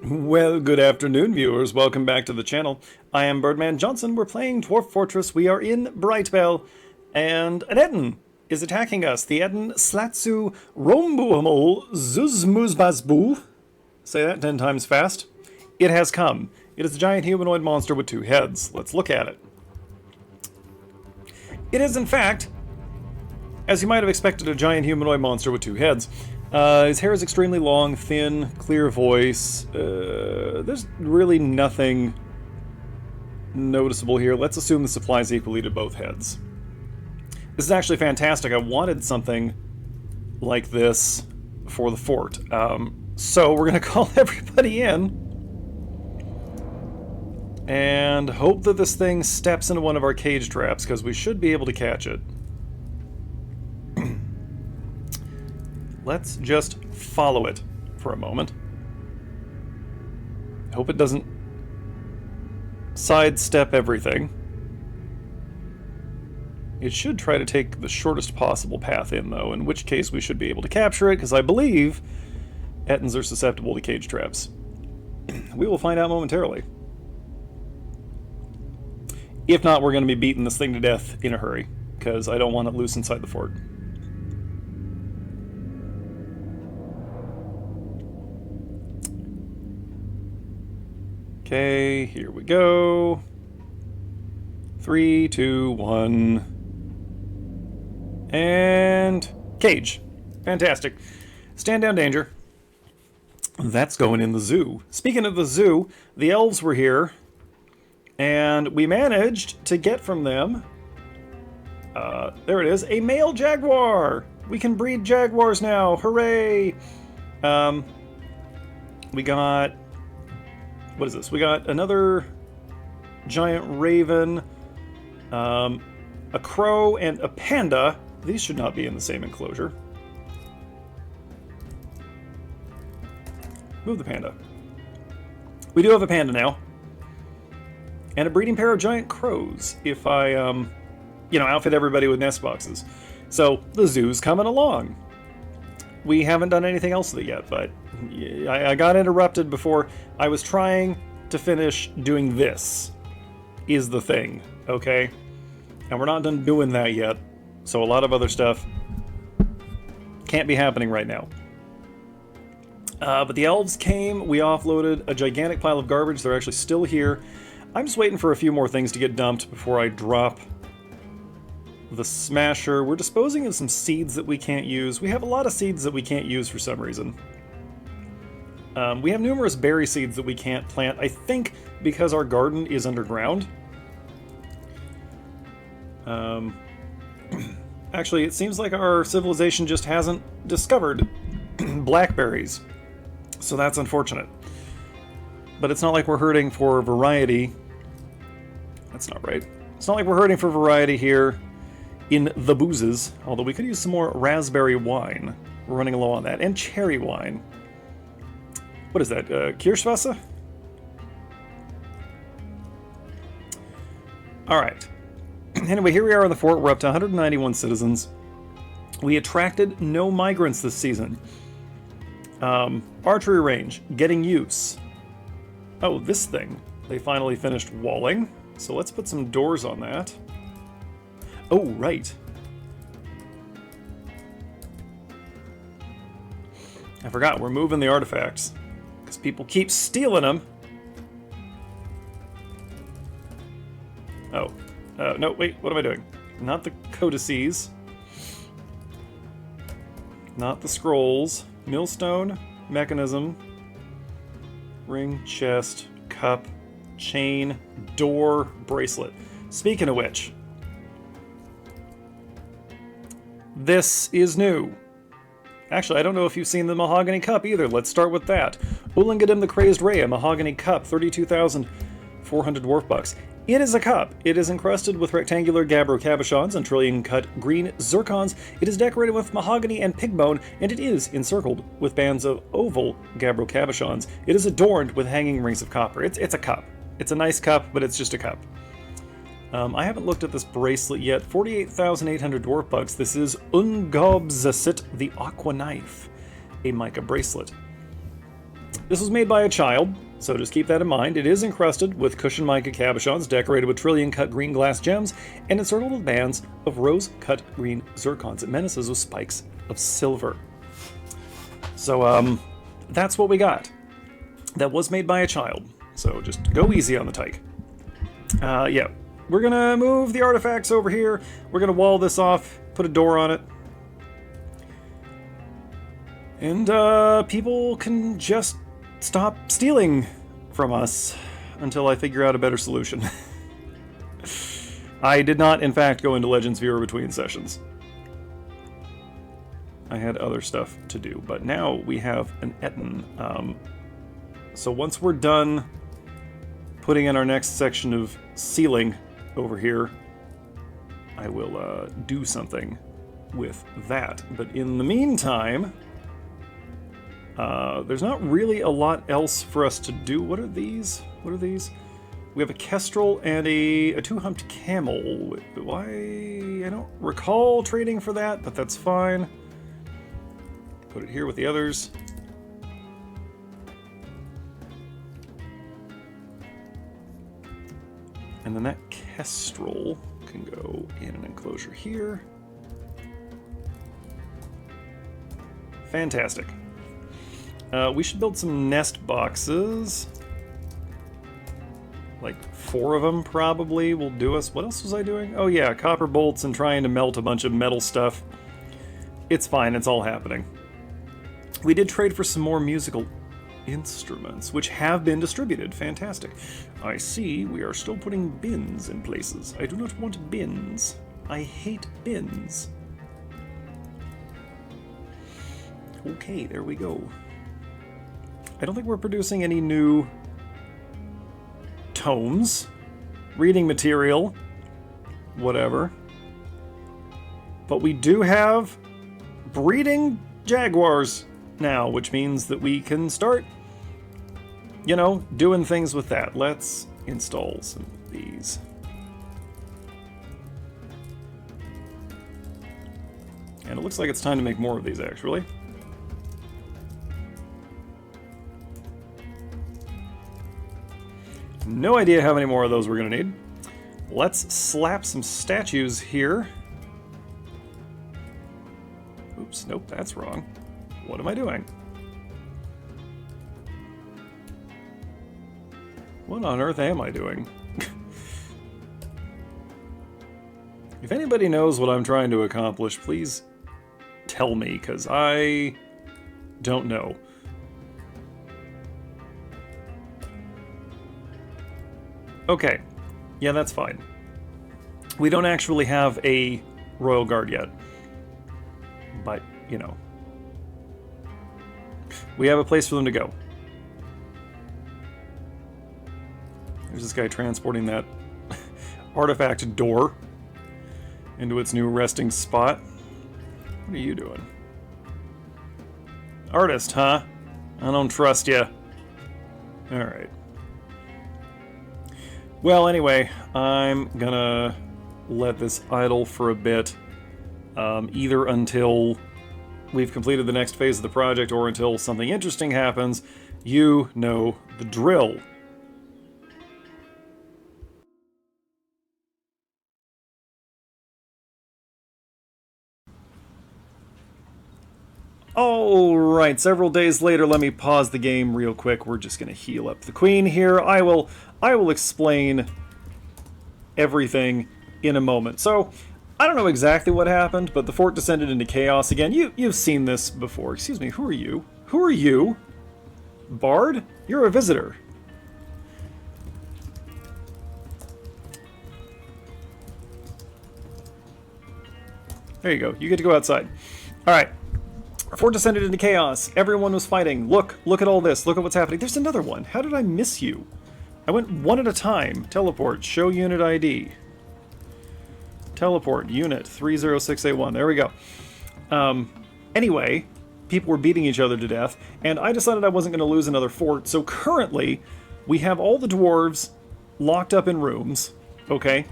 Well, good afternoon, viewers. Welcome back to the channel. I am Birdman Johnson. We're playing Dwarf Fortress. We are in Brightbell, and an Etten is attacking us. The Etten Slatsu Rombuhamol Zuzmuzbazbu. Say that 10 times fast. It has come. It is a giant humanoid monster with 2 heads. Let's look at it. It is, in fact, as you might have expected, a giant humanoid monster with 2 heads. His hair is extremely long, thin, clear voice. There's really nothing noticeable here. Let's assume this applies equally to both heads. This is actually fantastic. I wanted something like this for the fort. So we're going to call everybody in and hope that this thing steps into one of our cage traps, because we should be able to catch it. Let's just follow it for a moment. Hope it doesn't sidestep everything. It should try to take the shortest possible path in, though, in which case we should be able to capture it, because I believe Ettins are susceptible to cage traps. We will find out momentarily. If not, we're going to be beating this thing to death in a hurry, because I don't want it loose inside the fort. Okay, here we go. 3, 2, 1. And cage. Fantastic. Stand down, danger. That's going in the zoo. Speaking of the zoo, the elves were here, and we managed to get from them, there it is, a male jaguar. We can breed jaguars now. Hooray! We got... What is this? We got another giant raven, a crow, and a panda. These should not be in the same enclosure. Move the panda. We do have a panda now. And a breeding pair of giant crows, if I, outfit everybody with nest boxes. So, the zoo's coming along. We haven't done anything else with it yet, but I got interrupted before I was trying to finish doing this, is the thing, okay? And we're not done doing that yet, so a lot of other stuff can't be happening right now. But the elves came, we offloaded a gigantic pile of garbage. They're actually still here. I'm just waiting for a few more things to get dumped before I drop the smasher. We're disposing of some seeds that we can't use. We have a lot of seeds that we can't use for some reason. We have numerous berry seeds that we can't plant, I think because our garden is underground. Actually, it seems like our civilization just hasn't discovered blackberries, so that's unfortunate. But it's not like we're hurting for variety. That's not right. It's not like we're hurting for variety here in the boozes, although we could use some more raspberry wine. We're running low on that. And cherry wine. What is that? Kirschwasser? Alright. Anyway, here we are in the fort. We're up to 191 citizens. We attracted no migrants this season. Archery range. Getting use. Oh, this thing. They finally finished walling. So let's put some doors on that. Oh, right. I forgot, we're moving the artifacts. Because people keep stealing them. Oh. No, wait, what am I doing? Not the codices. Not the scrolls. Millstone, mechanism, ring, chest, cup, chain, door, bracelet. Speaking of which, this is new. Actually, I don't know if you've seen the mahogany cup either. Let's start with that. Ulangadim the Crazed Ray, a mahogany cup, 32,400 dwarf bucks. It is a cup. It is encrusted with rectangular gabbro cabochons and trillium-cut green zircons. It is decorated with mahogany and pig bone, and it is encircled with bands of oval gabbro cabochons. It is adorned with hanging rings of copper. It's a cup. It's a nice cup, but it's just a cup. I haven't looked at this bracelet yet. 48,800 dwarf bucks. This is Ungobzasit the Aqua Knife, a mica bracelet. This was made by a child, so just keep that in mind. It is encrusted with cushioned mica cabochons, decorated with trillion-cut green glass gems, and encircled with bands of rose-cut green zircons. It menaces with spikes of silver. So, that's what we got. That was made by a child, so just go easy on the tyke. Yeah, we're gonna move the artifacts over here. We're gonna wall this off, put a door on it. And, people can just stop stealing from us until I figure out a better solution. I did not, in fact, go into Legends Viewer between sessions. I had other stuff to do, but now we have an Etten. So once we're done putting in our next section of ceiling over here, I will do something with that. But in the meantime, there's not really a lot else for us to do. What are these? What are these? We have a kestrel and a two-humped camel. Why? I don't recall trading for that, but that's fine. Put it here with the others. And then that kestrel can go in an enclosure here. Fantastic. We should build some nest boxes. Like 4 of them probably will do us. What else was I doing? Oh yeah, copper bolts and trying to melt a bunch of metal stuff. It's fine, it's all happening. We did trade for some more musical instruments, which have been distributed. Fantastic. I see we are still putting bins in places. I do not want bins. I hate bins. Okay, there we go. I don't think we're producing any new tomes, reading material, whatever. But we do have breeding jaguars now, which means that we can start, you know, doing things with that. Let's install some of these. And it looks like it's time to make more of these, actually. No idea how many more of those we're going to need. Let's slap some statues here. Oops, nope, that's wrong. What am I doing? What on earth am I doing? If anybody knows what I'm trying to accomplish, please tell me, because I don't know. Okay, yeah, that's fine. We don't actually have a Royal Guard yet. But, you know. We have a place for them to go. There's this guy transporting that artifact door into its new resting spot. What are you doing? Artist, huh? I don't trust you. Alright. Well, anyway, I'm gonna let this idle for a bit. Either until we've completed the next phase of the project or until something interesting happens. You know the drill. Alright, several days later, let me pause the game real quick. We're just going to heal up the queen here. I will explain everything in a moment. So, I don't know exactly what happened, but the fort descended into chaos again. You've seen this before. Excuse me, who are you? Who are you? Bard? You're a visitor. There you go. You get to go outside. Alright. Fort descended into chaos. Everyone was fighting. Look at all this. Look at what's happening. There's another one. How did I miss you? I went one at a time. Teleport. Show unit ID. Teleport. Unit 30681. There we go. Anyway, people were beating each other to death, and I decided I wasn't going to lose another fort, so currently we have all the dwarves locked up in rooms, okay?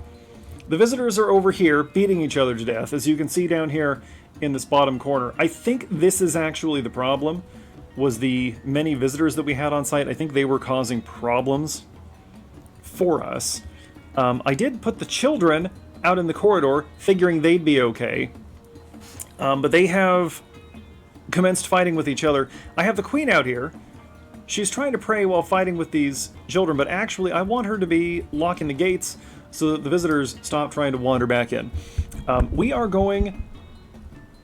The visitors are over here beating each other to death, as you can see down here in this bottom corner. I think this is actually the problem. was the many visitors that we had on site. I think they were causing problems for us. I did put the children out in the corridor, figuring they'd be okay. But they have commenced fighting with each other. I have the queen out here. She's trying to pray while fighting with these children, but actually I want her to be locking the gates so that the visitors stop trying to wander back in. We are going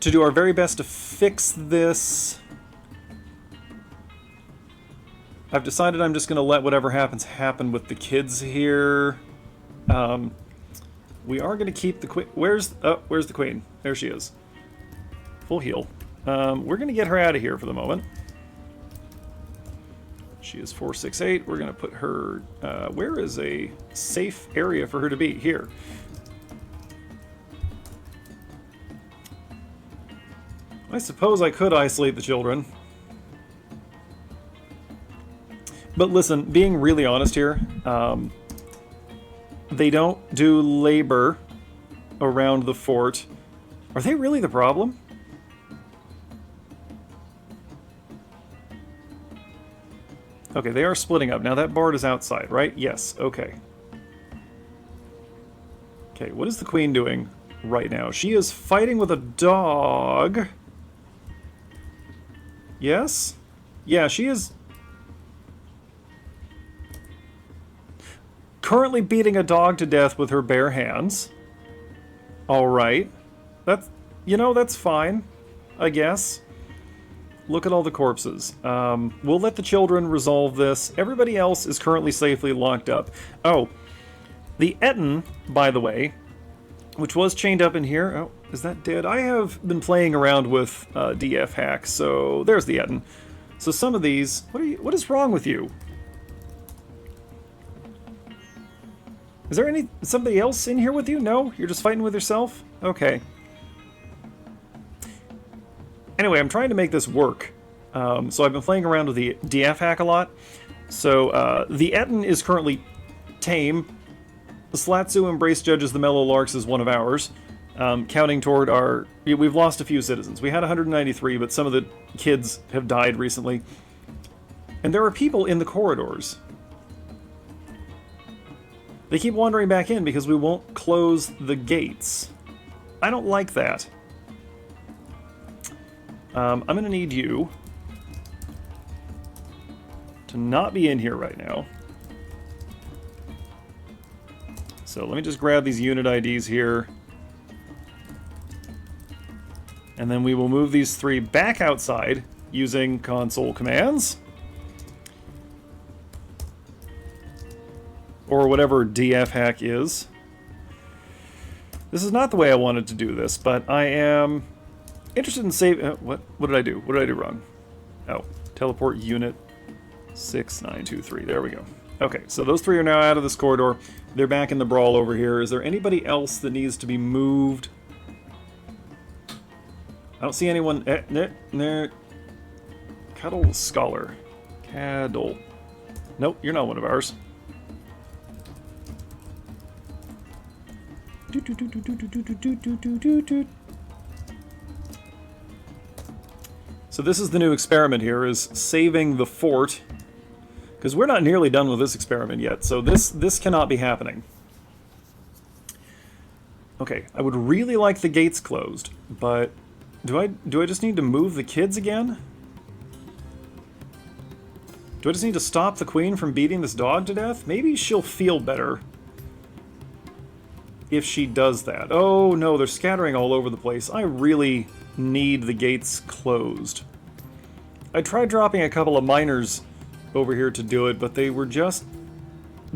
to do our very best to fix this. I've decided I'm just going to let whatever happens happen with the kids here. We are going to keep the queen. Where's the queen? There she is. Full heal. We're going to get her out of here for the moment. She is 468. We're going to put her... where is a safe area for her to be? Here. I suppose I could isolate the children. But listen, being really honest here, they don't do labor around the fort. Are they really the problem? Okay, they are splitting up. Now that bard is outside, right? Yes, okay. Okay, what is the queen doing right now? She is fighting with a dog. Yes? Yeah, she is currently beating a dog to death with her bare hands. Alright. That's, that's fine, I guess. Look at all the corpses. We'll let the children resolve this. Everybody else is currently safely locked up. Oh, the Etten, by the way, which was chained up in here. Oh, is that dead? I have been playing around with DF hack, so there's the Etten. So some of these... What is wrong with you? Is there somebody else in here with you? No? You're just fighting with yourself? Okay. Anyway, I'm trying to make this work. So I've been playing around with the DF hack a lot. So the Etten is currently tame. The Slatsu Embrace judges the Mellow Larks as one of ours. Counting toward our... We've lost a few citizens. We had 193, but some of the kids have died recently. And there are people in the corridors. They keep wandering back in because we won't close the gates. I don't like that. I'm going to need you to not be in here right now. So let me just grab these unit IDs here. And then we will move these three back outside using console commands. Or whatever DF hack is. This is not the way I wanted to do this, but I am interested in saving... what did I do? What did I do wrong? Oh, teleport unit 6923. There we go. Okay, so those three are now out of this corridor. They're back in the brawl over here. Is there anybody else that needs to be moved? I don't see anyone... Cuddle Scholar. Cuddle. Nope, you're not one of ours. So this is the new experiment here, is saving the fort. Because we're not nearly done with this experiment yet, so this cannot be happening. Okay, I would really like the gates closed, but do I just need to move the kids again? Do I just need to stop the queen from beating this dog to death? Maybe she'll feel better if she does that. Oh no, they're scattering all over the place. I really need the gates closed. I tried dropping a couple of miners over here to do it, but they were just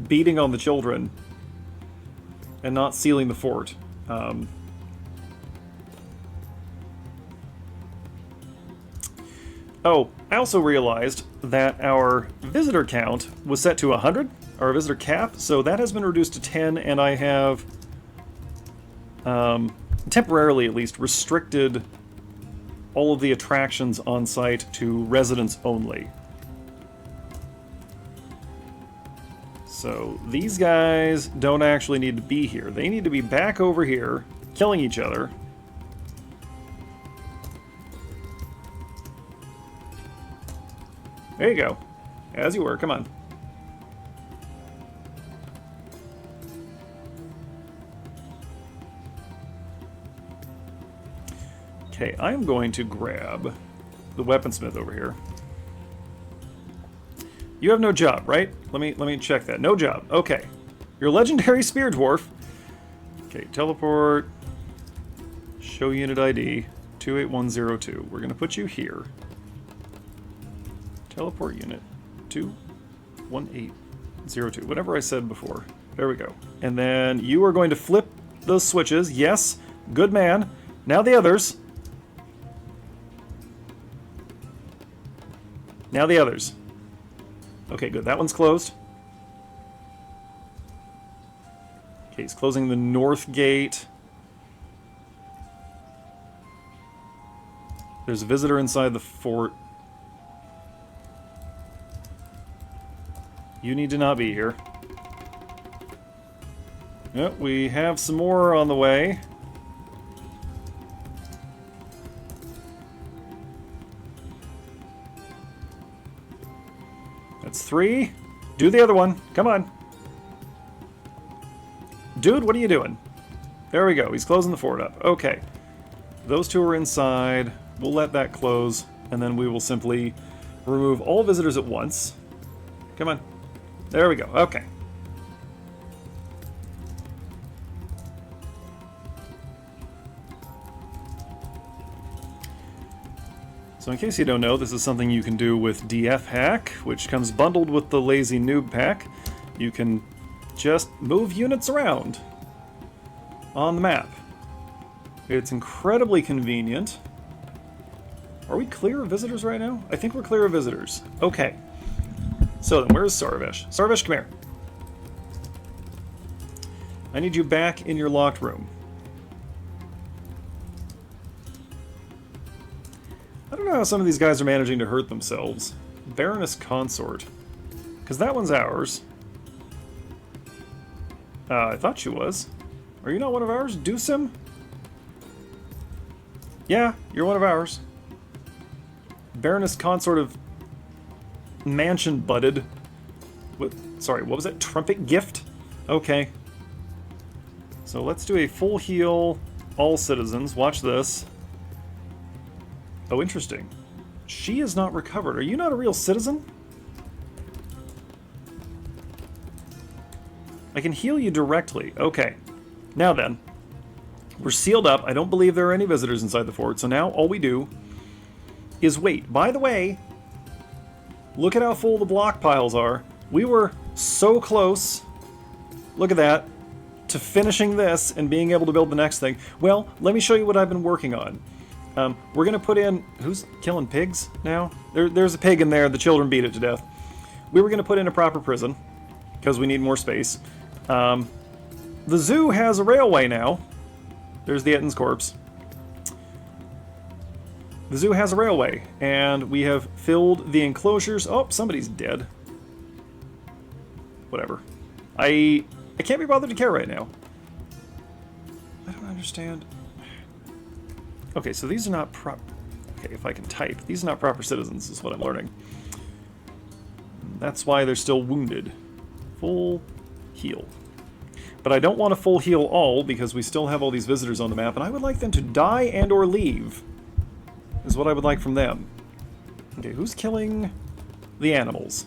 beating on the children and not sealing the fort. Oh, I also realized that our visitor count was set to 100, our visitor cap, so that has been reduced to 10, and I have temporarily at least restricted all of the attractions on site to residents only. So these guys don't actually need to be here. They need to be back over here, killing each other. There you go. As you were, come on. Okay, I'm going to grab the weaponsmith over here. You have no job, right? Let me check that. No job. Okay. You're a legendary spear dwarf. Okay, teleport. Show unit ID 28102. We're gonna put you here. Teleport unit 21802. Whatever I said before. There we go. And then you are going to flip those switches. Yes. Good man. Now the others. Now the others. Okay, good. That one's closed. Okay, he's closing the north gate. There's a visitor inside the fort. You need to not be here. Yep, we have some more on the way. That's 3. Do the other one. Come on. Dude, what are you doing? There we go. He's closing the fort up. Okay. Those 2 are inside. We'll let that close, and then we will simply remove all visitors at once. Come on. There we go. Okay. So in case you don't know, this is something you can do with DF Hack, which comes bundled with the Lazy Noob Pack. You can just move units around on the map. It's incredibly convenient. Are we clear of visitors right now? I think we're clear of visitors. Okay. So then, where's Sarvesh? Sarvesh, come here. I need you back in your locked room. I don't know how some of these guys are managing to hurt themselves. Baroness Consort. Because that one's ours. I thought she was. Are you not one of ours? Deucim? Yeah, you're one of ours. Baroness Consort of Mansion Butted. What? Sorry, what was that? Trumpet Gift? Okay. So let's do a full heal, all citizens. Watch this. Oh, interesting. She is not recovered. Are you not a real citizen? I can heal you directly. Okay. Now then. We're sealed up. I don't believe there are any visitors inside the fort, so now all we do is wait. By the way, look at how full the block piles are. We were so close, look at that, to finishing this and being able to build the next thing. Well, let me show you what I've been working on. We're going to put in... Who's killing pigs now? There's a pig in there. The children beat it to death. We were going to put in a proper prison, because we need more space. The zoo has a railway now. There's the Etton's corpse. The zoo has a railway, and we have filled the enclosures. Oh, somebody's dead. Whatever. I can't be bothered to care right now. I don't understand. Okay, so these are not okay, if I can type. These are not proper citizens, is what I'm learning. That's why they're still wounded. Full heal. But I don't want to full heal all, because we still have all these visitors on the map, and I would like them to die and or leave. Is what I would like from them. Okay, who's killing the animals?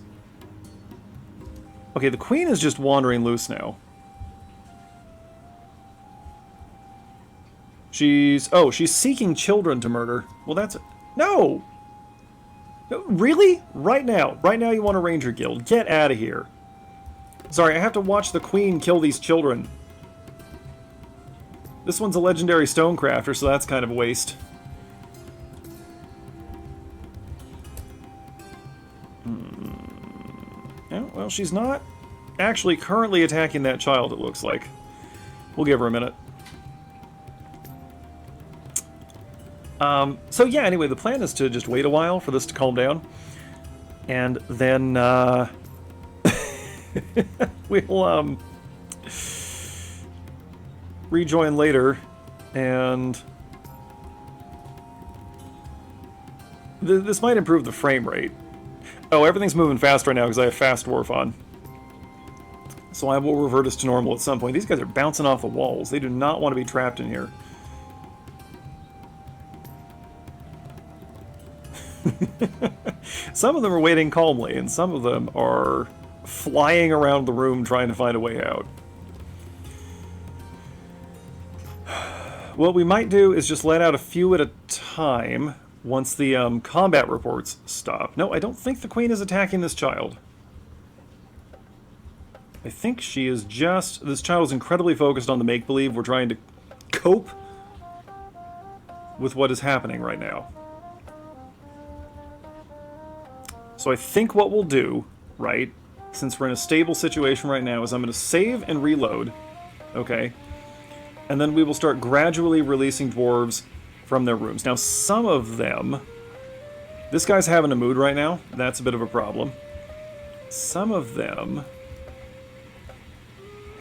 Okay, the queen is just wandering loose now. She's seeking children to murder. Well, that's... No! Really? Right now. Right now you want a ranger guild. Get out of here. Sorry, I have to watch the queen kill these children. This one's a legendary stonecrafter, so that's kind of a waste. Yeah, well, she's not actually currently attacking that child, it looks like. We'll give her a minute. So yeah, anyway, the plan is to just wait a while for this to calm down. And then, we'll, rejoin later, and this might improve the frame rate. Oh, everything's moving fast right now because I have Fast Dwarf on. So I will revert us to normal at some point. These guys are bouncing off the walls. They do not want to be trapped in here. Some of them are waiting calmly, and some of them are flying around the room trying to find a way out. What we might do is just let out a few at a time once the combat reports stop. No, I don't think the queen is attacking this child. I think she is just... This child is incredibly focused on the make-believe. We're trying to cope with what is happening right now. So I think what we'll do, right, since we're in a stable situation right now, is I'm going to save and reload, okay? And then we will start gradually releasing dwarves from their rooms. Now, some of them... This guy's having a mood right now. That's a bit of a problem. Some of them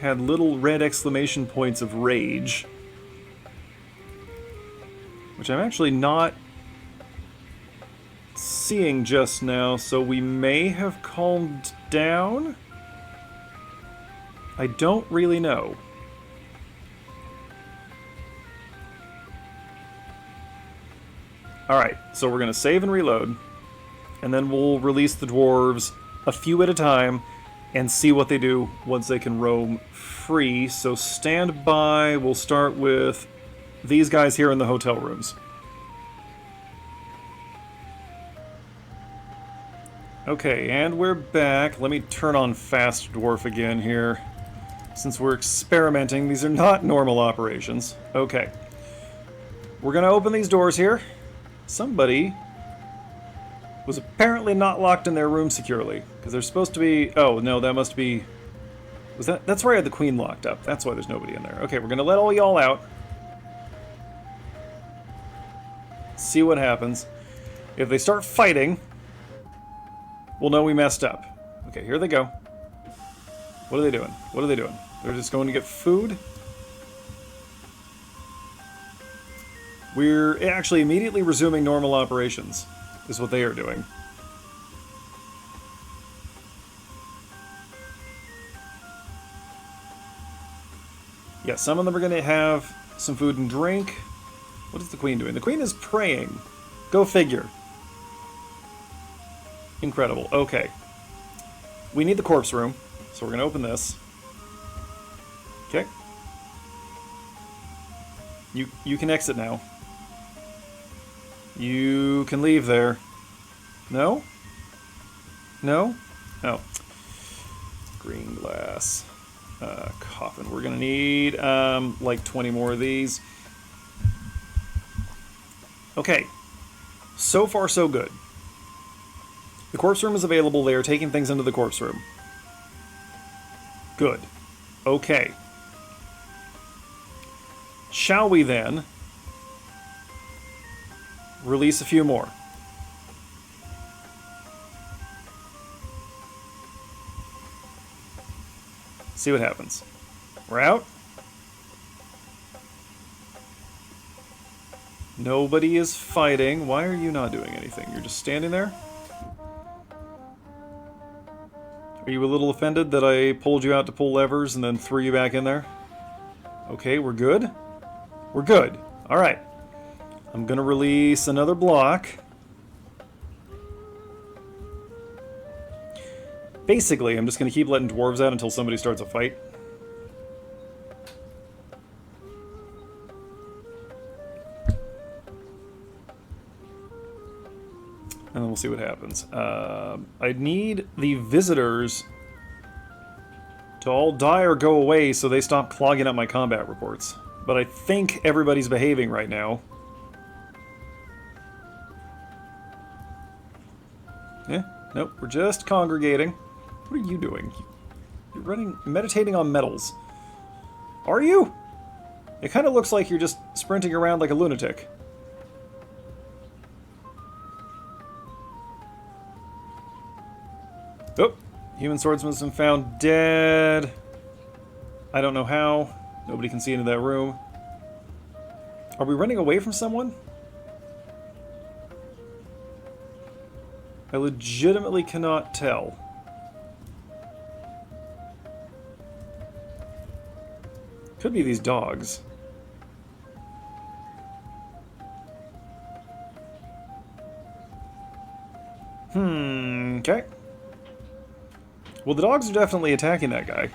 had little red exclamation points of rage, which I'm actually not seeing just now, so we may have calmed down? I don't really know. Alright, so we're going to save and reload, and then we'll release the dwarves a few at a time and see what they do once they can roam free. So stand by. We'll start with these guys here in the hotel rooms. Okay, and we're back. Let me turn on Fast Dwarf again here. Since we're experimenting, these are not normal operations. Okay. We're going to open these doors here. Somebody was apparently not locked in their room securely, because they're supposed to be... Oh, no, that must be... Was that... That's where I had the queen locked up. That's why there's nobody in there. Okay, we're going to let all y'all out. See what happens. If they start fighting, we'll know we messed up. Okay, here they go. What are they doing? What are they doing? They're just going to get food? We're actually immediately resuming normal operations, is what they are doing. Yeah, some of them are going to have some food and drink. What is the queen doing? The queen is praying. Go figure. Incredible. Okay. We need the corpse room, so we're going to open this. Okay. You can exit now. You can leave there. No? No? Oh. Green glass. Coffin. We're gonna need, like 20 more of these. Okay. So far, so good. The corpse room is available. They are taking things into the corpse room. Good. Okay. Shall we then release a few more? See what happens. We're out. Nobody is fighting. Why are you not doing anything? You're just standing there? Are you a little offended that I pulled you out to pull levers and then threw you back in there? Okay, we're good. We're good. Alright. I'm gonna release another block. Basically, I'm just gonna keep letting dwarves out until somebody starts a fight. And then we'll see what happens. I need the visitors to all die or go away so they stop clogging up my combat reports. But I think everybody's behaving right now. Yeah, nope, we're just congregating. What are you doing? You're meditating on metals. Are you? It kind of looks like you're just sprinting around like a lunatic. Oh, human swordsman's been found dead. I don't know how. Nobody can see into that room. Are we running away from someone? I legitimately cannot tell. Could be these dogs. Okay. Well, the dogs are definitely attacking that guy.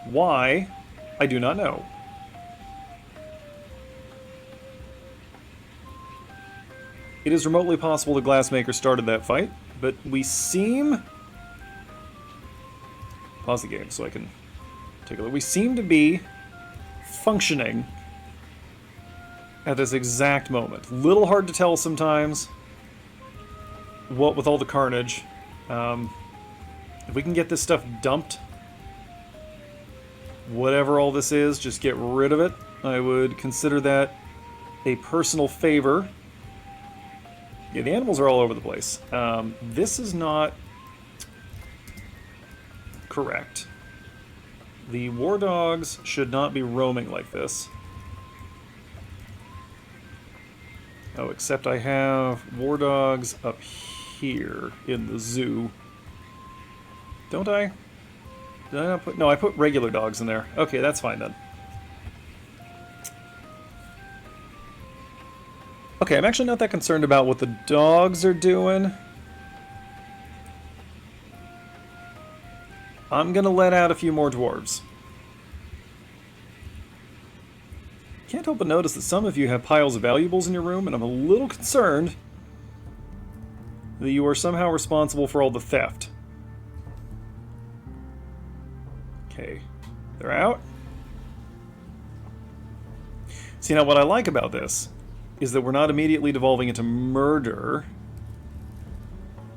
Why? I do not know. It is remotely possible the Glassmaker started that fight, but we seem... Pause the game so I can take a look. We seem to be functioning at this exact moment. Little hard to tell sometimes, what with all the carnage. If we can get this stuff dumped, whatever all this is, just get rid of it. I would consider that a personal favor. Yeah, the animals are all over the place. This is not correct. The war dogs should not be roaming like this. Oh, except I have war dogs up here in the zoo. Don't I? Did I not put... No, I put regular dogs in there. Okay, that's fine then. Okay, I'm actually not that concerned about what the dogs are doing. I'm gonna let out a few more dwarves. Can't help but notice that some of you have piles of valuables in your room, and I'm a little concerned that you are somehow responsible for all the theft. Okay, they're out. See, now what I like about this is that we're not immediately devolving into murder.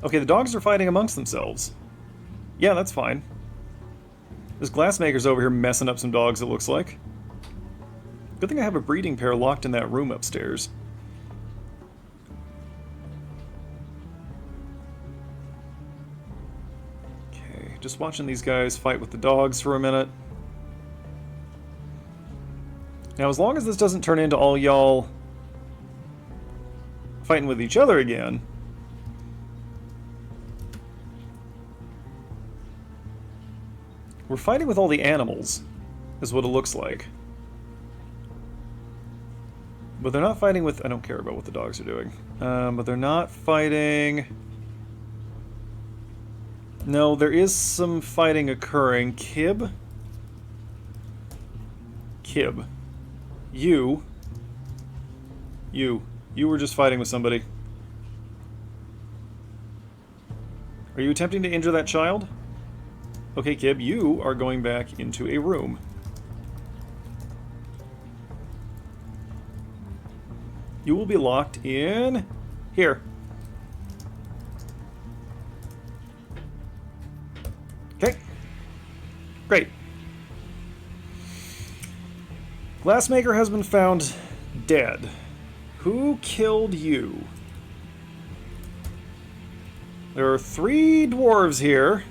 Okay, the dogs are fighting amongst themselves. Yeah, that's fine. This Glassmaker's over here messing up some dogs, it looks like. Good thing I have a breeding pair locked in that room upstairs. Okay, just watching these guys fight with the dogs for a minute. Now, as long as this doesn't turn into all y'all fighting with each other again, we're fighting with all the animals, is what it looks like. But they're not fighting with... I don't care about what the dogs are doing. But they're not fighting... No, there is some fighting occurring. Kib? Kib. You were just fighting with somebody. Are you attempting to injure that child? Okay, Kib, you are going back into a room. You will be locked in here. Okay. Great. Glassmaker has been found dead. Who killed you? There are 3 dwarves here.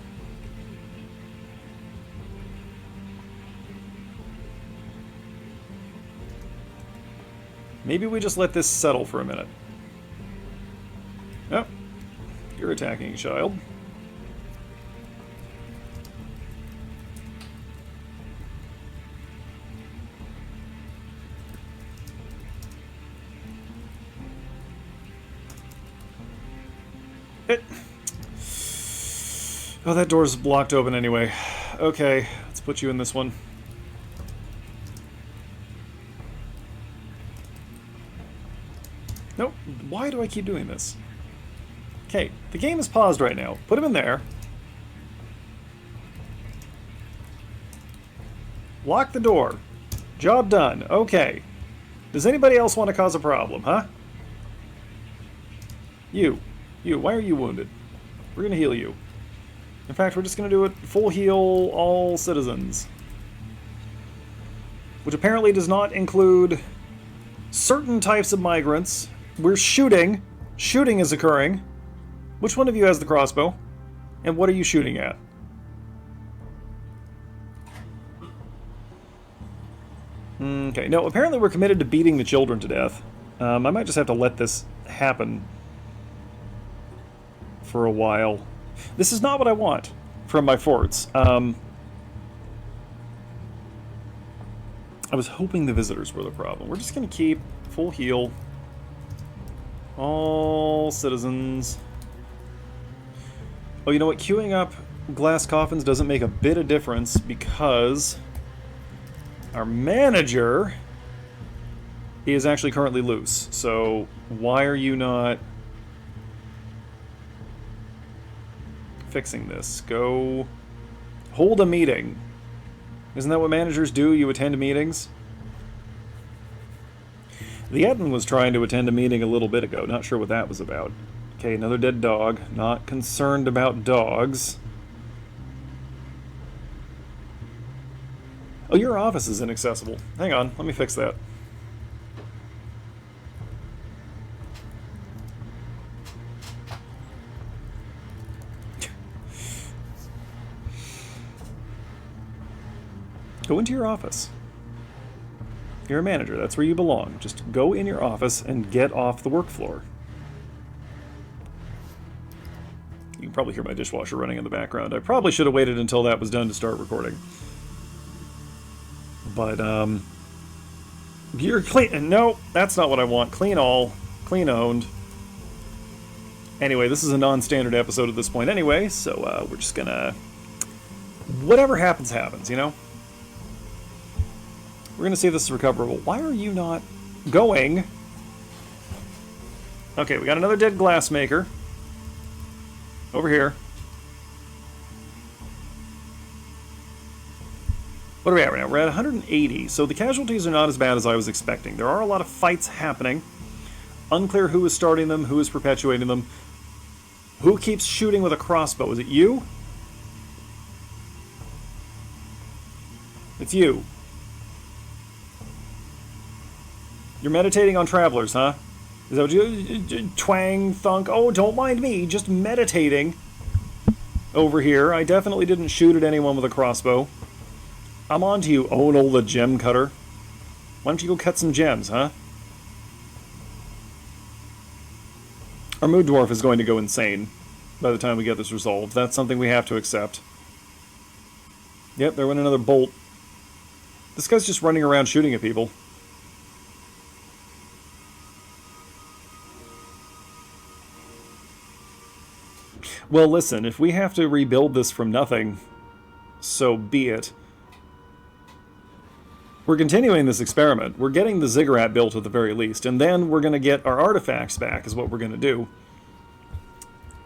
Maybe we just let this settle for a minute. Oh, you're attacking a child. Oh, that door's blocked open anyway. Okay, let's put you in this one. Nope. Why do I keep doing this? Okay, the game is paused right now. Put him in there. Lock the door. Job done. Okay. Does anybody else want to cause a problem, huh? You, why are you wounded? We're gonna heal you. In fact, we're just gonna do it full heal all citizens. Which apparently does not include certain types of migrants. We're shooting. Shooting is occurring. Which one of you has the crossbow? And what are you shooting at? Okay, no, apparently we're committed to beating the children to death. I might just have to let this happen. for a while. This is not what I want from my forts. I was hoping the visitors were the problem. We're just going to keep full heal. All citizens. Oh, you know what? Queuing up glass coffins doesn't make a bit of difference because our manager is actually currently loose. So why are you not fixing this? Go hold a meeting. Isn't that what managers do? You attend meetings? The admin was trying to attend a meeting a little bit ago. Not sure what that was about. Okay, another dead dog. Not concerned about dogs. Oh, your office is inaccessible. Hang on, let me fix that. Go into your office. You're a manager, that's where you belong. Just go in your office and get off the work floor. You can probably hear my dishwasher running in the background. I probably should have waited until that was done to start recording. But, you're clean. No, that's not what I want. Clean all. Clean owned. Anyway, this is a non-standard episode at this point anyway, so we're just gonna... Whatever happens, happens, you know? We're gonna see if this is recoverable. Why are you not going? Okay, we got another dead glassmaker. Over here. What are we at right now? We're at 180, so the casualties are not as bad as I was expecting. There are a lot of fights happening. Unclear who is starting them, who is perpetuating them. Who keeps shooting with a crossbow? Is it you? It's you. You're meditating on travelers, huh? Is that what you... Twang, thunk... Oh, don't mind me, just meditating over here. I definitely didn't shoot at anyone with a crossbow. I'm on to you, Onal the gem cutter. Why don't you go cut some gems, huh? Our mood dwarf is going to go insane by the time we get this resolved. That's something we have to accept. Yep, there went another bolt. This guy's just running around shooting at people. Well, listen, if we have to rebuild this from nothing, so be it. We're continuing this experiment. We're getting the Ziggurat built at the very least, and then we're going to get our artifacts back, is what we're going to do.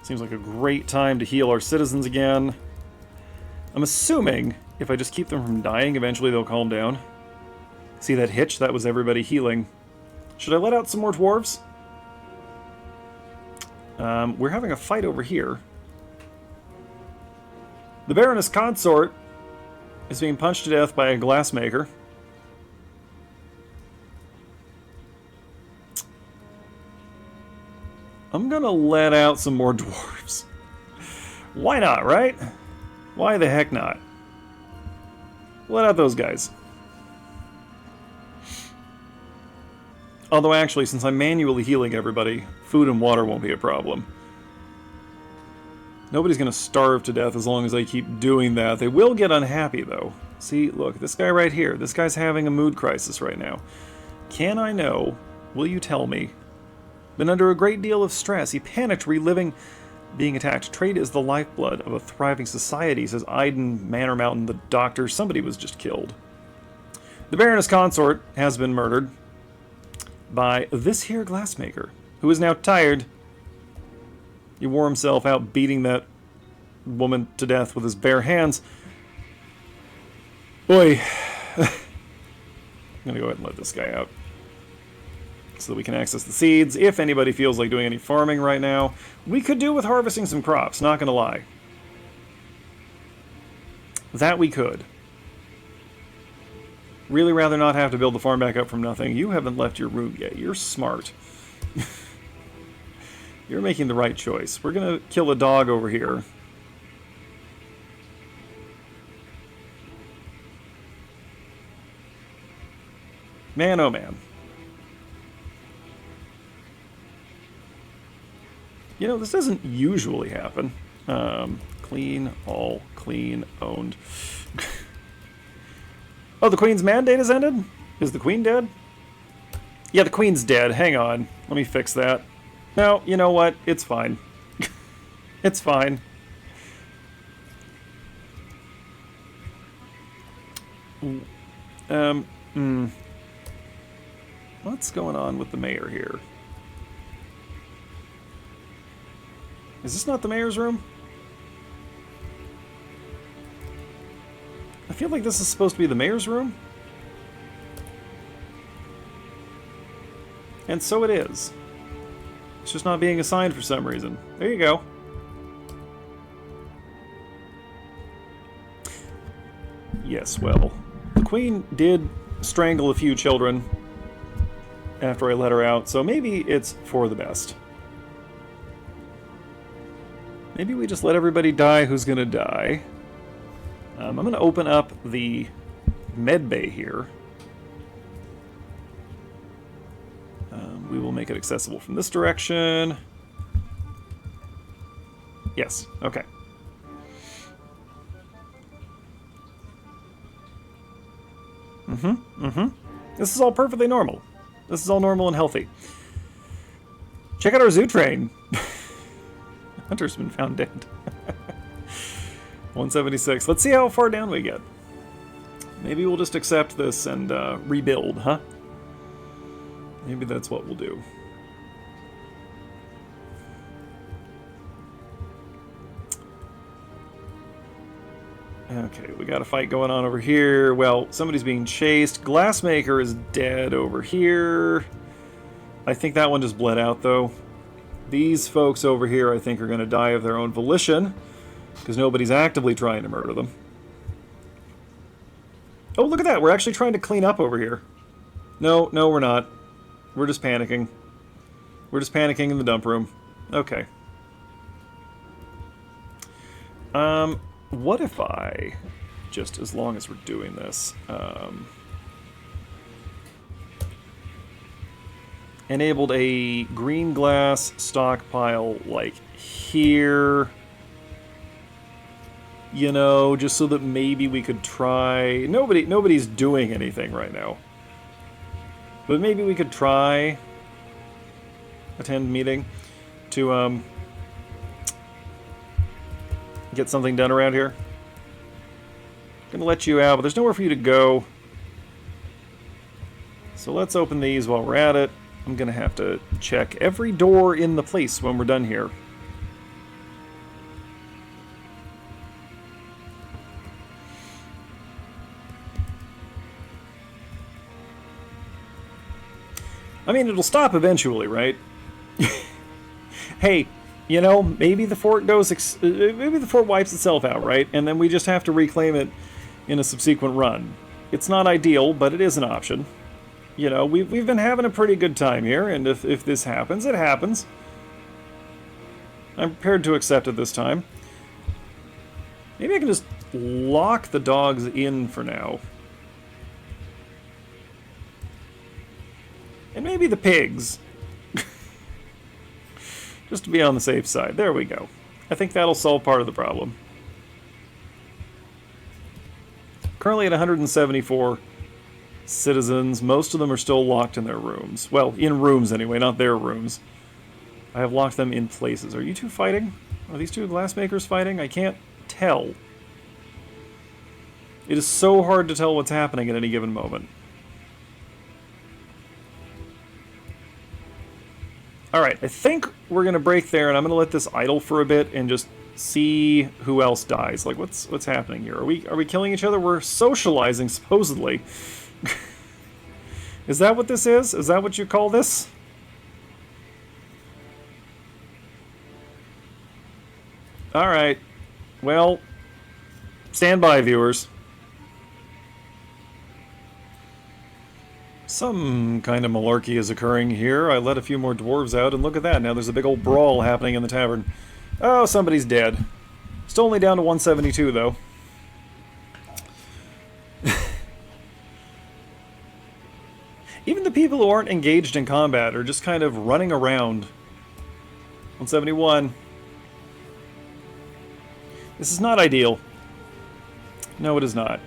Seems like a great time to heal our citizens again. I'm assuming if I just keep them from dying, eventually they'll calm down. See that hitch? That was everybody healing. Should I let out some more dwarves? We're having a fight over here. The Baroness Consort is being punched to death by a glassmaker. I'm gonna let out some more dwarves. Why not, right? Why the heck not? Let out those guys. Although actually, since I'm manually healing everybody, food and water won't be a problem. Nobody's gonna starve to death as long as I keep doing that. They will get unhappy, though. See, look, this guy right here. This guy's having a mood crisis right now. Can I know? Will you tell me? Been under a great deal of stress. He panicked, reliving being attacked. Trade is the lifeblood of a thriving society, says Iden, Manor Mountain, the doctor. Somebody was just killed. The Baroness Consort has been murdered by this here glassmaker, who is now tired. He wore himself out beating that woman to death with his bare hands. Boy. I'm gonna go ahead and let this guy out so that we can access the seeds. If anybody feels like doing any farming right now, we could do with harvesting some crops, not gonna lie. That we could. Really rather not have to build the farm back up from nothing. You haven't left your room yet. You're smart. You're making the right choice. We're gonna kill a dog over here. Man, oh man. You know, this doesn't usually happen. Clean, all, clean, owned. Oh, the Queen's mandate has ended? Is the Queen dead? Yeah, the Queen's dead. Hang on. Let me fix that. No, you know what? It's fine. It's fine. What's going on with the mayor here? Is this not the mayor's room? I feel like this is supposed to be the mayor's room. And so it is. It's just not being assigned for some reason. There you go. Yes, well, the Queen did strangle a few children after I let her out, so maybe it's for the best. Maybe we just let everybody die who's gonna die. I'm gonna open up the med bay here. We will make it accessible from this direction. Yes, okay. This is all perfectly normal. This is all normal and healthy. Check out our zoo train. Hunter's been found dead. 176. Let's see how far down we get. Maybe we'll just accept this and rebuild, huh? Maybe that's what we'll do. Okay, we got a fight going on over here. Well, somebody's being chased. Glassmaker is dead over here. I think that one just bled out, though. These folks over here, I think, are going to die of their own volition, because nobody's actively trying to murder them. Oh, look at that! We're actually trying to clean up over here. No, we're not. We're just panicking. We're just panicking in the dump room. Okay. What if I, just as long as we're doing this, enabled a green glass stockpile, like, here, you know, just so that maybe we could try... Nobody's doing anything right now. But maybe we could try attend meeting to, get something done around here. I'm gonna let you out, but there's nowhere for you to go. So let's open these while we're at it. I'm gonna have to check every door in the place when we're done here. I mean, it'll stop eventually, right? Hey, you know, maybe the fort maybe the fort wipes itself out, right? And then we just have to reclaim it in a subsequent run. It's not ideal, but it is an option. You know, we've been having a pretty good time here, and if this happens, it happens. I'm prepared to accept it this time. Maybe I can just lock the dogs in for now. And maybe the pigs. Just to be on the safe side. There we go. I think that'll solve part of the problem. Currently at 174 citizens. Most of them are still locked in their rooms. Well, in rooms anyway, not their rooms. I have locked them in places. Are you two fighting? Are these two glassmakers fighting? I can't tell. It is so hard to tell what's happening at any given moment. Alright, I think we're going to break there, and I'm going to let this idle for a bit and just see who else dies. Like, what's happening here? Are we killing each other? We're socializing, supposedly. Is that what this is? Is that what you call this? Alright. Well, stand by, viewers. Some kind of malarkey is occurring here. I let a few more dwarves out, and look at that. Now there's a big old brawl happening in the tavern. Oh, somebody's dead. Still only down to 172, though. Even the people who aren't engaged in combat are just kind of running around. 171. This is not ideal. No, it is not.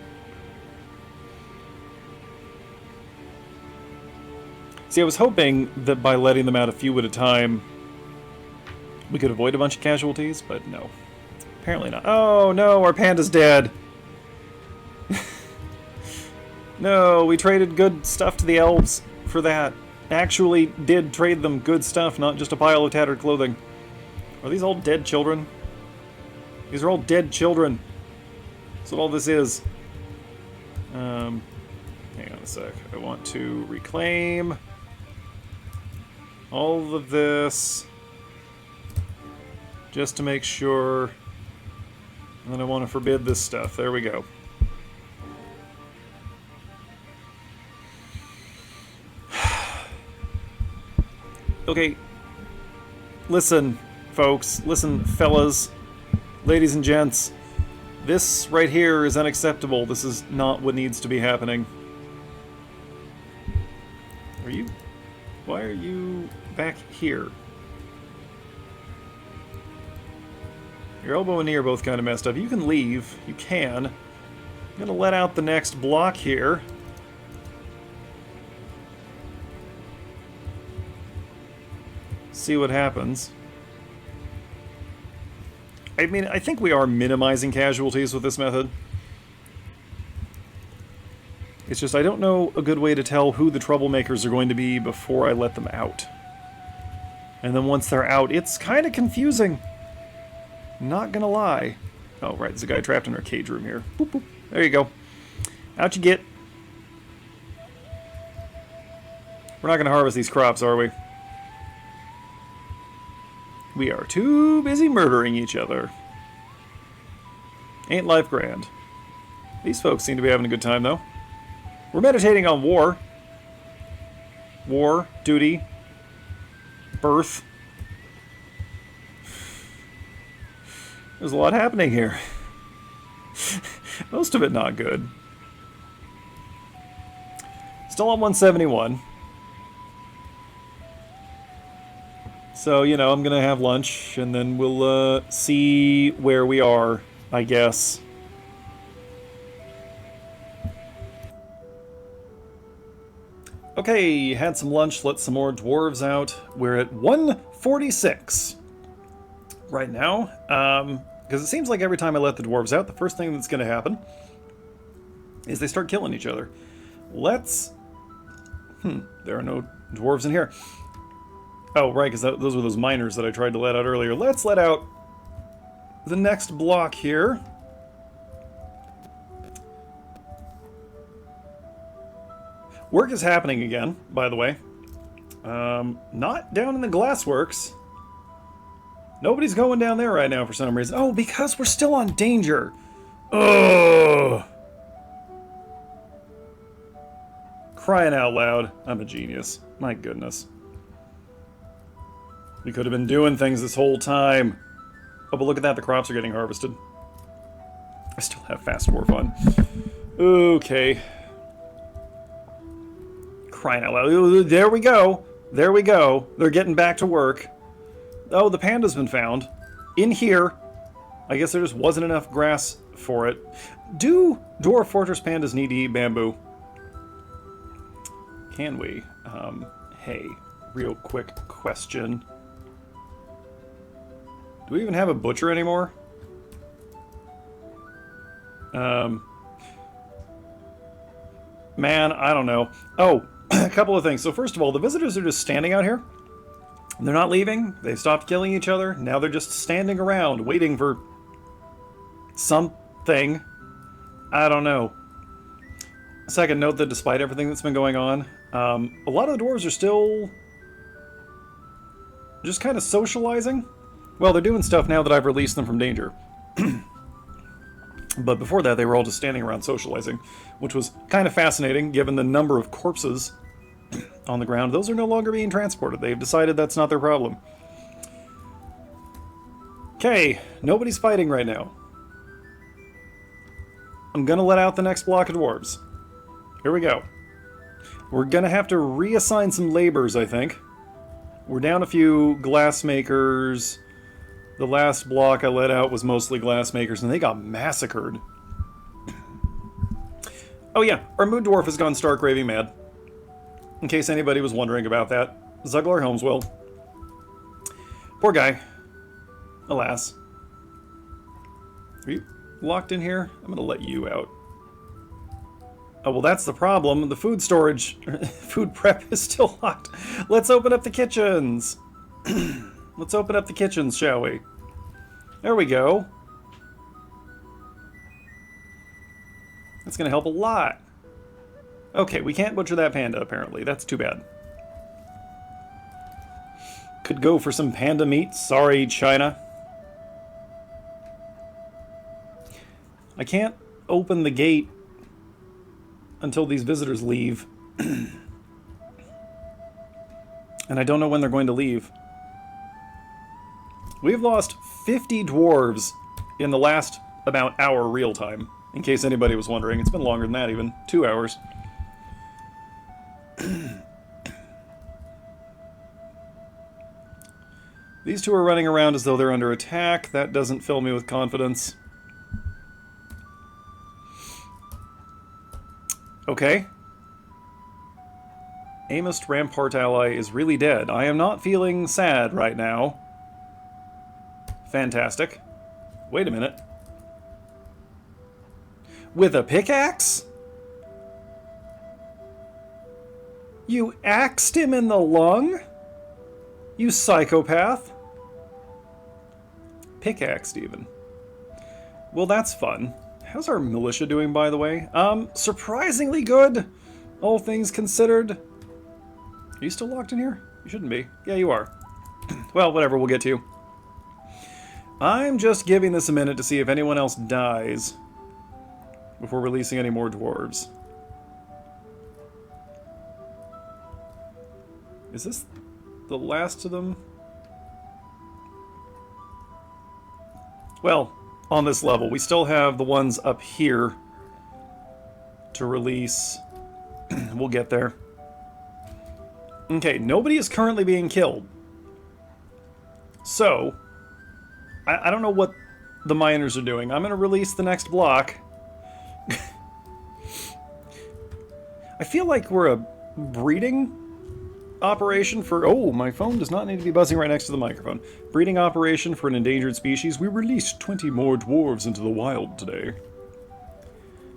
See, I was hoping that by letting them out a few at a time, we could avoid a bunch of casualties, but no. Apparently not. Oh, no, our panda's dead. No, we traded good stuff to the elves for that. Actually did trade them good stuff, not just a pile of tattered clothing. Are these all dead children? These are all dead children. That's what all this is. Hang on a sec. I want to reclaim all of this just to make sure. And then I want to forbid this stuff. There we go. Okay. Listen, folks. Listen, fellas. Ladies and gents. This right here is unacceptable. This is not what needs to be happening. Are you? Why are you back here? Your elbow and knee are both kind of messed up. You can leave. You can. I'm going to let out the next block here. See what happens. I mean, I think we are minimizing casualties with this method. It's just I don't know a good way to tell who the troublemakers are going to be before I let them out. And then once they're out, it's kind of confusing. Not gonna lie. Oh, right, there's a guy trapped in our cage room here. Boop, boop. There you go. Out you get. We're not gonna harvest these crops, are we? We are too busy murdering each other. Ain't life grand. These folks seem to be having a good time, though. We're meditating on war. War, duty, birth. There's a lot happening here. Most of it not good. Still on 171. So, you know, I'm going to have lunch, and then we'll see where we are, I guess. Okay, had some lunch, let some more dwarves out. We're at 146 right now, because it seems like every time I let the dwarves out, the first thing that's going to happen is they start killing each other. Let's... there are no dwarves in here. Oh, right, because those were those miners that I tried to let out earlier. Let's let out the next block here. Work is happening again, by the way. Not down in the glassworks. Nobody's going down there right now for some reason. Oh, because we're still on danger. Ugh. Crying out loud. I'm a genius. My goodness. We could have been doing things this whole time. Oh, but look at that. The crops are getting harvested. I still have fast dwarf on. Okay. Crying out loud. There we go. There we go. They're getting back to work. Oh, the panda's been found. In here. I guess there just wasn't enough grass for it. Do dwarf fortress pandas need to eat bamboo? Can we? Hey, real quick question. Do we even have a butcher anymore? Man, I don't know. Oh, a couple of things. So first of all, the visitors are just standing out here. They're not leaving. They've stopped killing each other. Now they're just standing around waiting for something. I don't know. Second, note that despite everything that's been going on, a lot of the dwarves are still just kind of socializing. Well, they're doing stuff now that I've released them from danger. But before that, they were all just standing around socializing, which was kind of fascinating given the number of corpses on the ground. Those are no longer being transported. They've decided that's not their problem. Okay, nobody's fighting right now. I'm gonna let out the next block of dwarves. Here we go. We're gonna have to reassign some labors, I think. We're down a few glassmakers. The last block I let out was mostly glassmakers, and they got massacred. Oh yeah, our mood dwarf has gone stark raving mad. In case anybody was wondering about that. Zuglar Helmswell. Poor guy. Alas. Are you locked in here? I'm gonna let you out. Oh, well, that's the problem. The food storage, food prep is still locked. Let's open up the kitchens. Let's open up the kitchens, shall we? There we go. That's gonna help a lot. Okay, we can't butcher that panda, apparently. That's too bad. Could go for some panda meat. Sorry, China. I can't open the gate until these visitors leave. And I don't know when they're going to leave. We've lost 50 dwarves in the last about hour real time. In case anybody was wondering. It's been longer than that even. 2 hours. These two are running around as though they're under attack. That doesn't fill me with confidence. Okay. Amist Rampart ally is really dead. I am not feeling sad right now. Fantastic. Wait a minute. With a pickaxe? You axed him in the lung? You psychopath. Pickaxed, even. Well, that's fun. How's our militia doing, by the way? Surprisingly good, all things considered. Are you still locked in here? You shouldn't be. Yeah, you are. Well, whatever, we'll get to you. I'm just giving this a minute to see if anyone else dies before releasing any more dwarves. Is this the last of them? Well, on this level, we still have the ones up here to release. We'll get there. Okay, nobody is currently being killed. So, I don't know what the miners are doing. I'm going to release the next block. I feel like we're a breeding operation for... Oh, my phone does not need to be buzzing right next to the microphone. Breeding operation for an endangered species. We released 20 more dwarves into the wild today.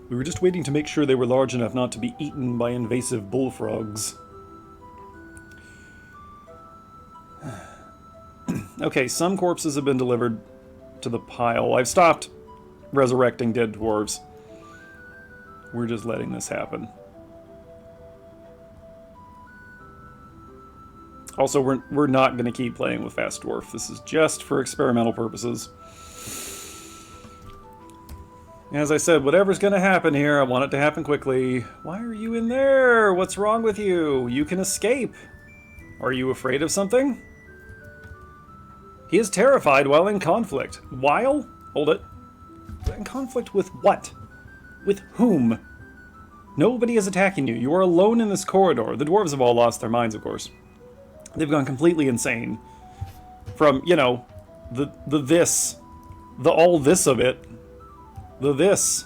We were just waiting to make sure they were large enough not to be eaten by invasive bullfrogs. Okay, some corpses have been delivered to the pile. I've stopped resurrecting dead dwarves. We're just letting this happen. Also, we're not going to keep playing with Fast Dwarf. This is just for experimental purposes. As I said, whatever's going to happen here, I want it to happen quickly. Why are you in there? What's wrong with you? You can escape. Are you afraid of something? He is terrified while in conflict. While? Hold it. In conflict with what? With whom? Nobody is attacking you. You are alone in this corridor. The dwarves have all lost their minds, of course. They've gone completely insane. From, you know, the this. The all this of it. The this.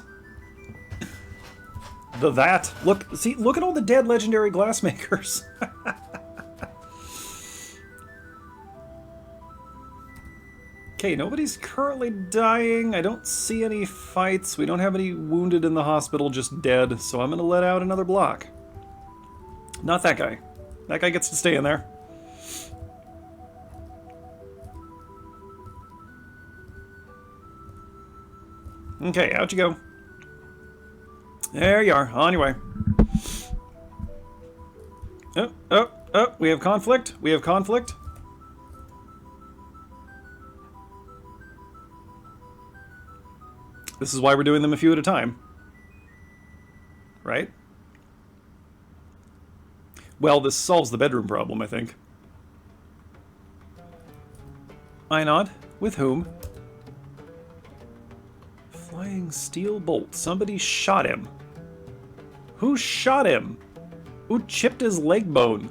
The that. Look, see, look at all the dead legendary glassmakers. Okay, nobody's currently dying. I don't see any fights. We don't have any wounded in the hospital, just dead. So I'm going to let out another block. Not that guy. That guy gets to stay in there. Okay, out you go. There you are, on your way. Oh, we have conflict. We have conflict. This is why we're doing them a few at a time. Right? Well, this solves the bedroom problem, I think. Einod? With whom? Flying steel bolt. Somebody shot him. Who shot him? Who chipped his leg bone?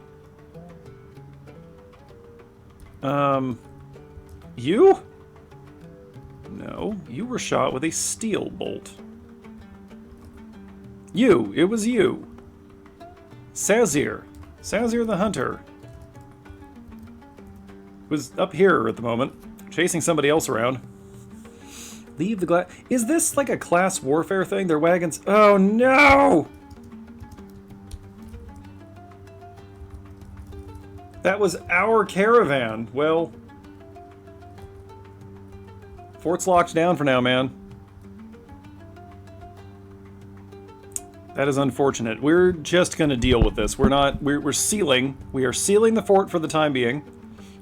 You? No, you were shot with a steel bolt. You, it was you. Sazir the hunter. Was up here at the moment, chasing somebody else around. Leave the glass. Is this like a class warfare thing? Their wagons. Oh no! That was our caravan. Well, fort's locked down for now, man. That is unfortunate. We're just gonna deal with this. We're sealing. We are sealing the fort for the time being.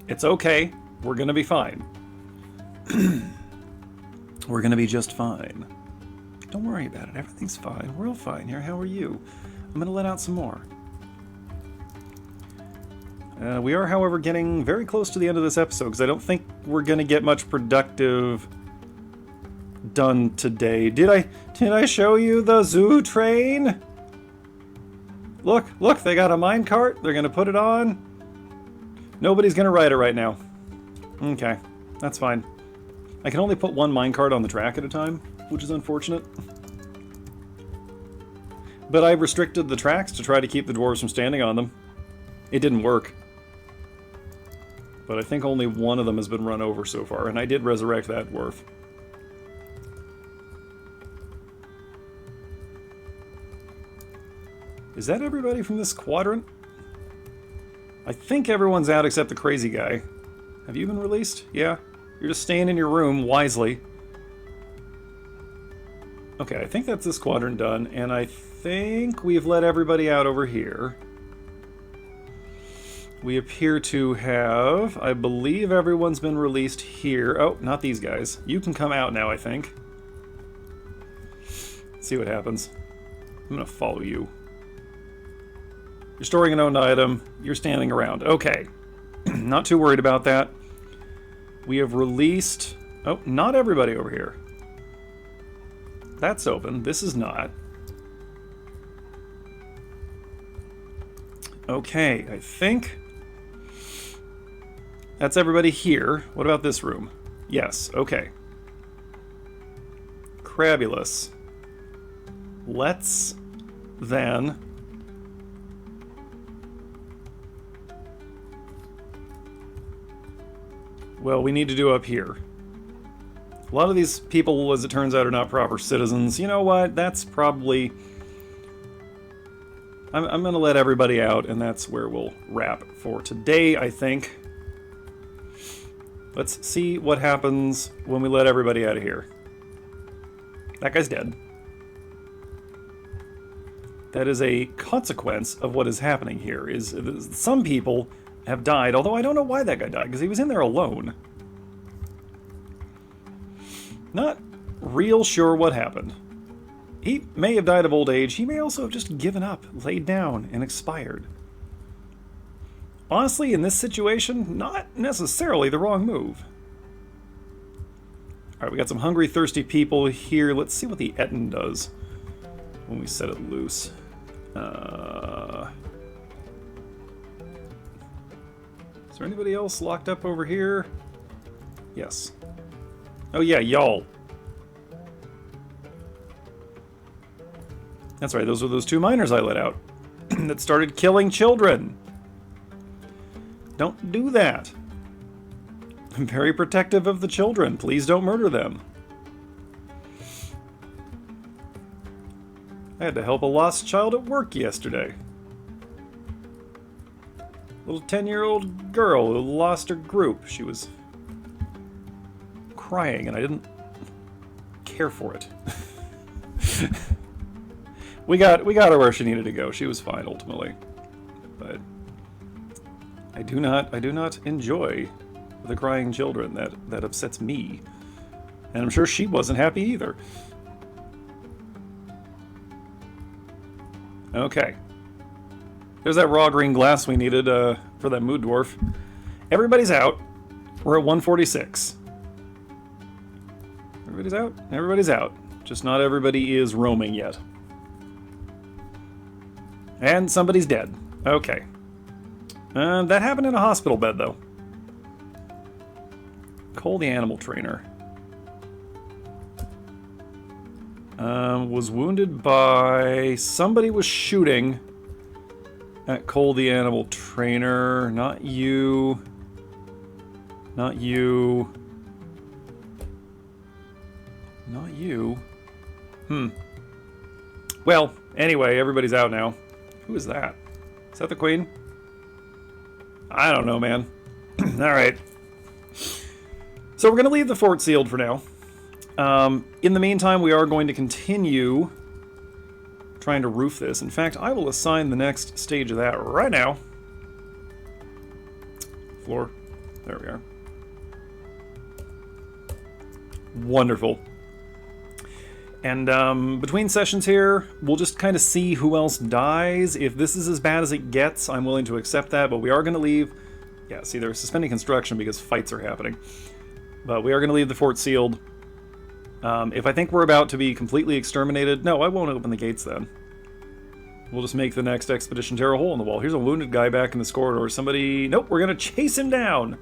It's okay. We're gonna be fine. We're gonna be just fine. Don't worry about it. Everything's fine. We're all fine here. How are you? I'm gonna let out some more. We are, however, getting very close to the end of this episode because I don't think we're gonna get much productive done today. Did I show you the zoo train? Look, they got a minecart. They're gonna put it on. Nobody's gonna ride it right now. Okay, that's fine. I can only put one minecart on the track at a time, which is unfortunate. But I've restricted the tracks to try to keep the dwarves from standing on them. It didn't work. But I think only one of them has been run over so far, and I did resurrect that dwarf. Is that everybody from this quadrant? I think everyone's out except the crazy guy. Have you been released? Yeah. You're just staying in your room wisely. Okay, I think that's this quadrant done, and I think we've let everybody out over here. We appear to have, I believe everyone's been released here. Oh, not these guys. You can come out now, I think. Let's see what happens. I'm gonna follow you. You're storing an owned item. You're standing around. Okay. Not too worried about that. We have released... Oh, not everybody over here. That's open. This is not. Okay, I think... That's everybody here. What about this room? Yes, okay. Crabulous. Let's then... Well, we need to do up here. A lot of these people, as it turns out, are not proper citizens. You know what? That's probably... I'm going to let everybody out, and that's where we'll wrap for today, I think. Let's see what happens when we let everybody out of here. That guy's dead. That is a consequence of what is happening here. Is some people have died, although I don't know why that guy died, because he was in there alone. Not real sure what happened. He may have died of old age. He may also have just given up, laid down, and expired. Honestly, in this situation, not necessarily the wrong move. Alright, we got some hungry, thirsty people here. Let's see what the Etten does when we set it loose. Is there anybody else locked up over here? Yes. Oh yeah, y'all. That's right, those were those two miners I let out that started killing children. Don't do that. I'm very protective of the children. Please don't murder them. I had to help a lost child at work yesterday. Little 10-year-old girl who lost her group. She was crying and I didn't care for it. We got her where she needed to go. She was fine ultimately. But I do not enjoy the crying children. That upsets me. And I'm sure she wasn't happy either. Okay. There's that raw green glass we needed for that mood dwarf. Everybody's out. We're at 146. Everybody's out? Everybody's out. Just not everybody is roaming yet. And somebody's dead. Okay. That happened in a hospital bed, though. Cole the animal trainer. Was wounded by... Somebody was shooting at Cole the animal trainer. Not you. Not you. Not you. Well, anyway, everybody's out now. Who is that? Is that the queen? I don't know, man. Alright. So we're going to leave the fort sealed for now. In the meantime, we are going to continue trying to roof this. In fact, I will assign the next stage of that right now. Floor. There we are. Wonderful. And between sessions here, we'll just kind of see who else dies. If this is as bad as it gets, I'm willing to accept that, but we are going to leave... Yeah, see, they're suspending construction because fights are happening. But we are going to leave the fort sealed. If I think we're about to be completely exterminated... No, I won't open the gates then. We'll just make the next expedition tear a hole in the wall. Here's a wounded guy back in this corridor. Somebody... Nope, we're going to chase him down!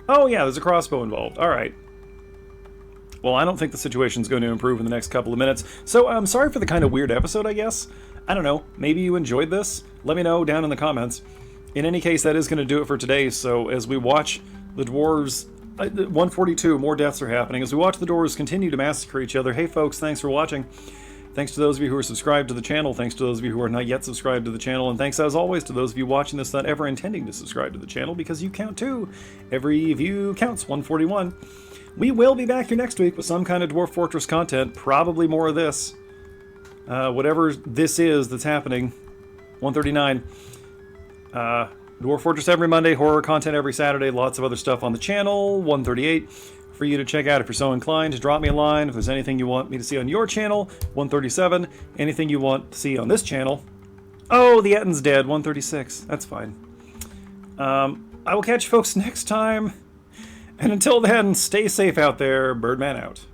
Oh yeah, there's a crossbow involved. Alright. Well, I don't think the situation's going to improve in the next couple of minutes. So, I'm sorry for the kind of weird episode, I guess. I don't know. Maybe you enjoyed this? Let me know down in the comments. In any case, that is going to do it for today. So, as we watch the dwarves... 142, more deaths are happening. As we watch the dwarves continue to massacre each other. Hey folks, thanks for watching. Thanks to those of you who are subscribed to the channel. Thanks to those of you who are not yet subscribed to the channel. And thanks as always to those of you watching this not ever intending to subscribe to the channel, because you count too. Every view counts. 141. We will be back here next week with some kind of Dwarf Fortress content. Probably more of this. Whatever this is that's happening. 139. Dwarf Fortress every Monday, horror content every Saturday, lots of other stuff on the channel. 138 for you to check out if you're so inclined. Drop me a line if there's anything you want me to see on your channel. 137, anything you want to see on this channel. Oh, the Ettin's dead. 136, that's fine. I will catch you folks next time. And until then, stay safe out there. Birdman out.